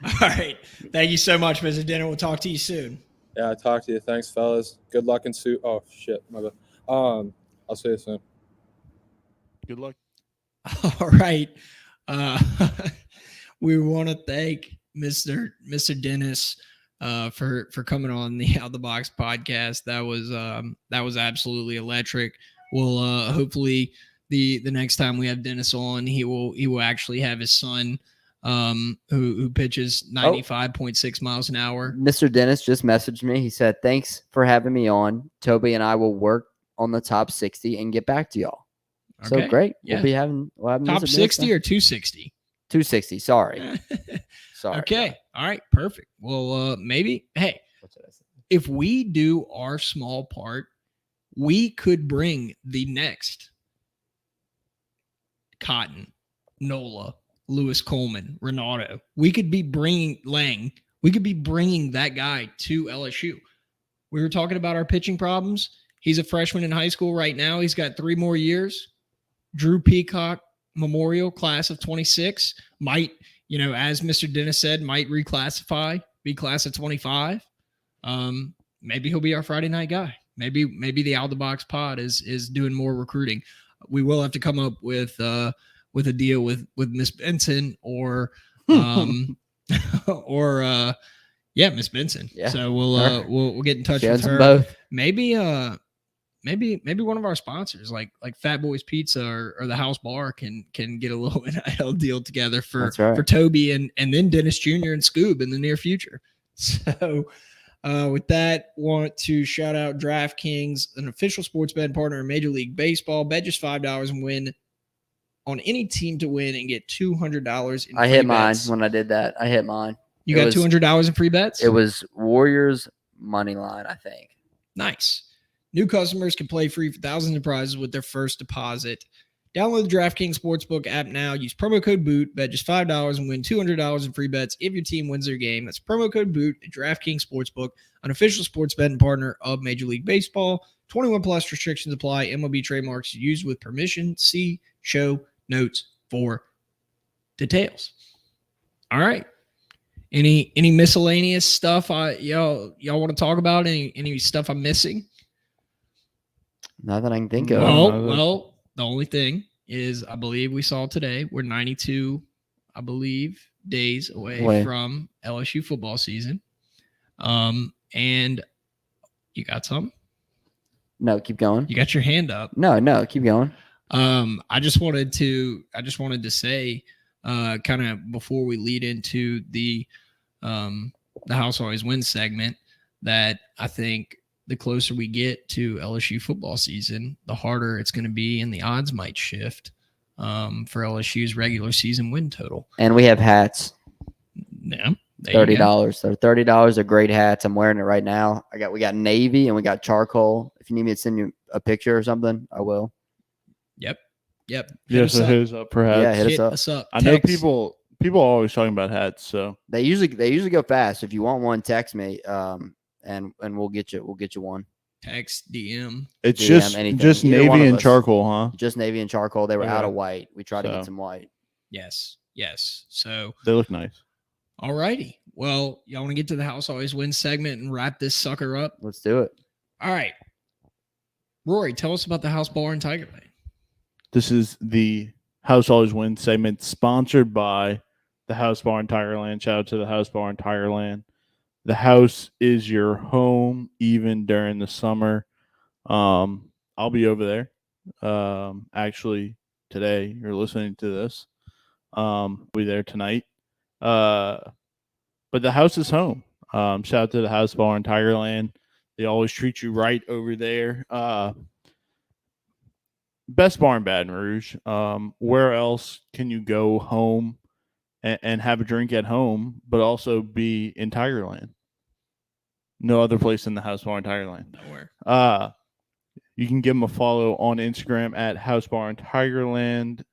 All right. Thank you so much, Mr. Dinner. We'll talk to you soon. Yeah, I'll talk to you. Thanks, fellas. Good luck in suit. Oh, shit. My bad. I'll see you soon. Good luck. All right. We want to thank Mr. Dennis for coming on the Out the Box podcast. That was absolutely electric. We'll hopefully the next time we have Dennis on, he will actually have his son who pitches 95.6 miles an hour. Mr. Dennis just messaged me. He said, "Thanks for having me on. Toby and I will work on the top 60 and get back to y'all." Okay. So great. Yeah. We'll have top 60 or 260? 260. Sorry. Sorry. Okay. All right. Perfect. Well, maybe, hey, if we do our small part, we could bring the next Cotton, Nola, Lewis Coleman, Renato. We could be bringing Lang. We could be bringing that guy to LSU. We were talking about our pitching problems. He's a freshman in high school right now. He's got 3 more years. Drew Peacock Memorial class of 26 might, as Mr. Dennis said, might reclassify, be class of 25. Maybe he'll be our Friday night guy. Maybe the Out of the Box pod is doing more recruiting. We will have to come up with a deal with Miss Benson or Miss Benson. Yeah. So we'll get in touch with her. Both. Maybe one of our sponsors like Fat Boys Pizza or the House Bar can get a little NIL deal together for Toby and then Dennis Jr. and Scoob in the near future. So with that, want to shout out DraftKings, an official sports betting partner in Major League Baseball. Bet just $5 and win on any team to win and get $200 in I hit mine when I did that. I hit mine. You got $200 in free bets? It was Warriors money line, I think. Nice. New customers can play free for thousands of prizes with their first deposit. Download the DraftKings Sportsbook app now. Use promo code BOOT. Bet just $5 and win $200 in free bets if your team wins their game. That's promo code BOOT at DraftKings Sportsbook, an official sports betting partner of Major League Baseball. 21 plus restrictions apply. MLB trademarks used with permission. See show notes for details. All right. Any miscellaneous stuff y'all want to talk about? Any stuff I'm missing? Not that I can think of. Well, the only thing is, I believe we saw today, we're 92, days away from LSU football season. And you got something? No, keep going. You got your hand up. No, keep going. I just wanted to say, kind of before we lead into the House Always Wins segment, that I think the closer we get to LSU football season, the harder it's going to be, and the odds might shift for LSU's regular season win total. And we have hats. Yeah, $30. So $30 are great hats. I'm wearing it right now. We got navy and we got charcoal. If you need me to send you a picture or something, I will. Yep. Hit us up for hats. Yeah, hit us up. I know people are always talking about hats, so they usually go fast. If you want one, text me. And we'll get you one. Text, DM. It's DM, just navy and charcoal, huh? Just navy and charcoal. They were out of white. We tried to get some white. Yes. So they look nice. All righty. Well, y'all want to get to the House Always Wins segment and wrap this sucker up? Let's do it. All right. Rory, tell us about the House Bar in Tigerland. This is the House Always Wins segment sponsored by the House Bar in Tigerland. Shout out to the House Bar in Tigerland. The house is your home even during the summer. I'll be over there. Actually, today you're listening to this. I'll be there tonight. But the house is home. Shout out to the House Bar in Tigerland. They always treat you right over there. Best bar in Baton Rouge. Where else can you go home and have a drink at home, but also be in Tigerland? No other place in the House Bar in Tigerland. Nowhere. You can give them a follow on Instagram at House Bar in Tigerland,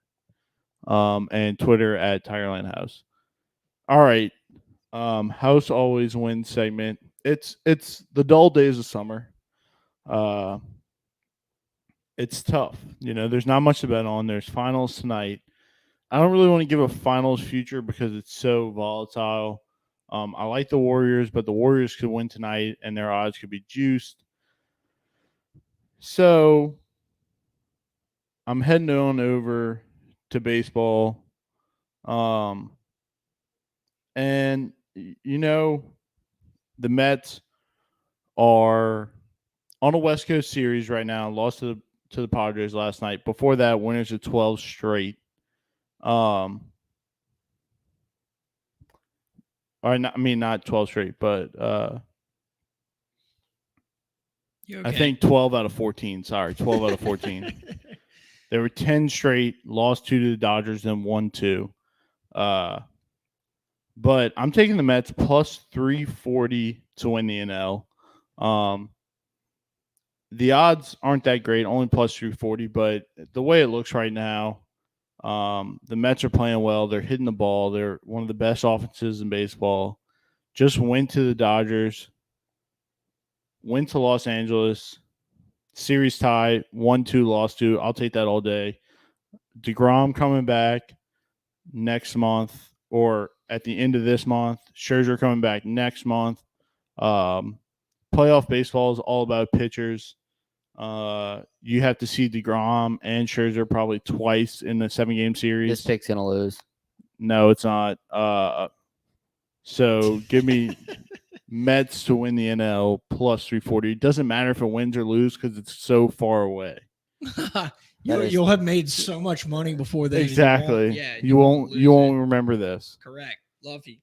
and Twitter at Tigerland House. All right. House Always Wins segment. It's the dull days of summer. It's tough. There's not much to bet on. There's finals tonight. I don't really want to give a finals future because it's so volatile. I like the Warriors, but the Warriors could win tonight and their odds could be juiced. So I'm heading on over to baseball. And the Mets are on a West Coast series right now. Lost to the Padres last night. Before that, winners of 12 straight. Not 12 straight, but Okay? I think 12 out of 14. Sorry, 12 out of 14. There were 10 straight, lost 2 to the Dodgers, then 1-2. But I'm taking the Mets plus 340 to win the NL. The odds aren't that great, only plus 340, but the way it looks right now, the Mets are playing well. They're hitting the ball. They're one of the best offenses in baseball. Just went to the Dodgers, went to Los Angeles, series tie, 1-2, lost 2. I'll take that all day. DeGrom coming back next month or at the end of this month. Scherzer coming back next month. Playoff baseball is all about pitchers. You have to see DeGrom and Scherzer probably twice in the 7-game series. This pick's going to lose. No, it's not. So give me Mets to win the NL plus 340. It doesn't matter if it wins or lose because it's so far away. You'll have made so much money before they exactly. Yeah, you won't remember this. Correct. Luffy.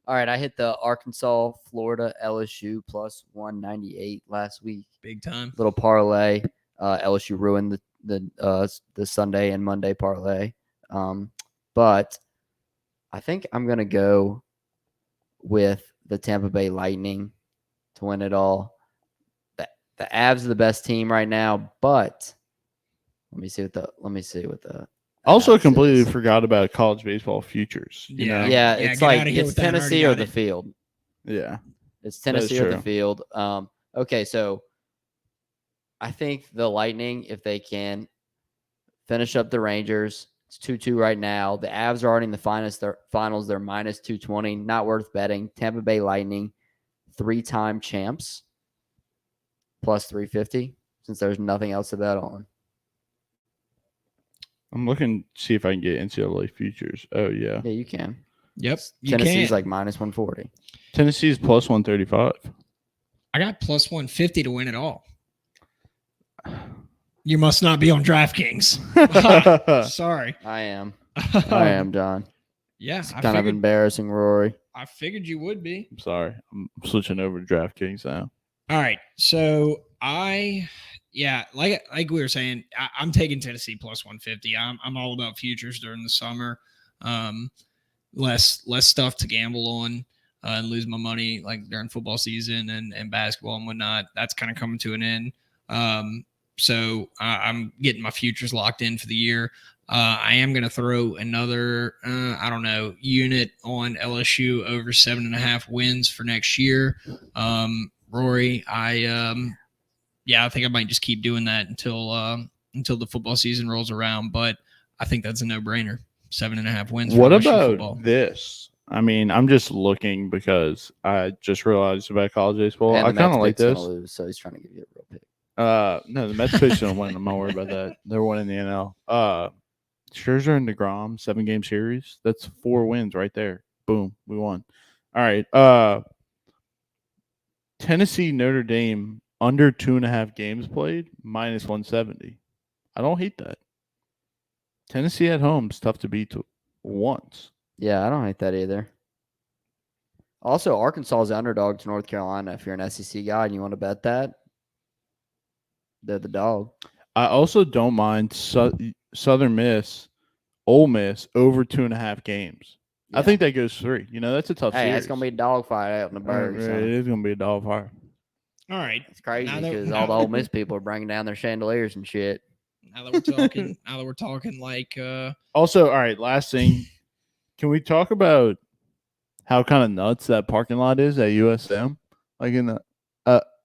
All right, I hit the Arkansas, Florida, LSU plus 198 last week. Big time. Little parlay. LSU ruined the Sunday and Monday parlay. But I think I'm gonna go with the Tampa Bay Lightning to win it all. The Avs are the best team right now, but let me see what the also completely forgot about college baseball futures. Yeah, it's like it's Tennessee or the field. Yeah, it's Tennessee or the field. Okay, so I think the Lightning, if they can finish up the Rangers, it's 2-2 right now. The Avs are already in the finals. They're minus 220. Not worth betting. Tampa Bay Lightning, 3-time champs, plus 350. Since there's nothing else to bet on. I'm looking to see if I can get NCAA futures. Oh, yeah. Yeah, you can. Yep. Tennessee's like minus 140. Tennessee's plus 135. I got plus 150 to win it all. You must not be on DraftKings. Sorry. I am, John. Yeah. It's kind of embarrassing, Rory. I figured you would be. I'm sorry. I'm switching over to DraftKings now. All right. So like we were saying, I'm taking Tennessee plus 150. I'm all about futures during the summer. Less stuff to gamble on and lose my money like during football season and basketball and whatnot. That's kind of coming to an end. So I'm getting my futures locked in for the year. I am going to throw another, unit on LSU over 7.5 wins for next year. Rory, I think I might just keep doing that until the football season rolls around. But I think that's a no-brainer. 7.5 wins. What for about football. this? I mean, I'm just looking because I just realized about college baseball. I kind of like this. Lose, so he's trying to give you a real pick. No, the Mets pitch don't win. I'm not worried about that. They're winning the NL. Scherzer and DeGrom, 7-game series. That's 4 wins right there. Boom, we won. All right. Tennessee, Notre Dame, under 2.5 games played, minus 170. I don't hate that. Tennessee at home is tough to beat once. Yeah, I don't hate that either. Also, Arkansas is the underdog to North Carolina. If you're an SEC guy and you want to bet that, they're the dog. I also don't mind Southern Miss, Ole Miss over 2.5 games. Yeah. I think that goes 3. That's a tough series. It's going to be a dogfight out in the bird. It is going to be a dogfight. All right. It's crazy because all the Ole Miss people are bringing down their chandeliers and shit. Now that we're talking like Also, all right, last thing. Can we talk about how kind of nuts that parking lot is at USM? Like in the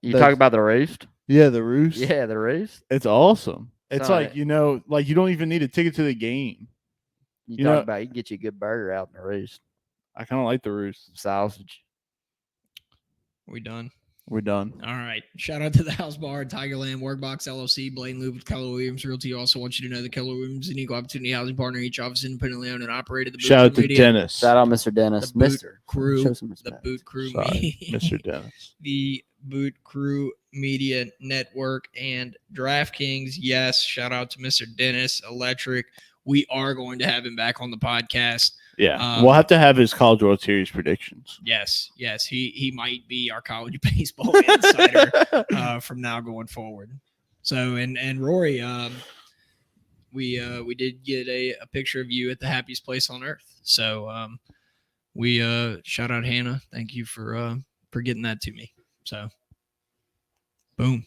you talk about the roost? Yeah, the roost. Yeah, the roost. It's awesome. It's Sorry. like, you don't even need a ticket to the game. You talk about you can get you a good burger out in the Roost. I kind of like the Roost. Sausage. We done? We're done. All right. Shout out to the House Bar, Tigerland, Workbox LLC, Blaine Loop with Keller Williams Realty. Also want you to know that Keller Williams is an equal opportunity housing partner. Each office independently owned and operated. The Shout out to Dennis. Shout out Mr. Dennis. Mr. Crew. Show some The respect. Boot Crew. Sorry, Mr. Dennis. The Boot Crew Media Network and DraftKings. Yes. Shout out to Mr. Dennis Electric. We are going to have him back on the podcast. Yeah, we'll have to have his College World Series predictions. Yes. He might be our college baseball insider from now going forward. So, and Rory, we did get a picture of you at the happiest place on earth. So, we shout out Hannah. Thank you for getting that to me. So, boom.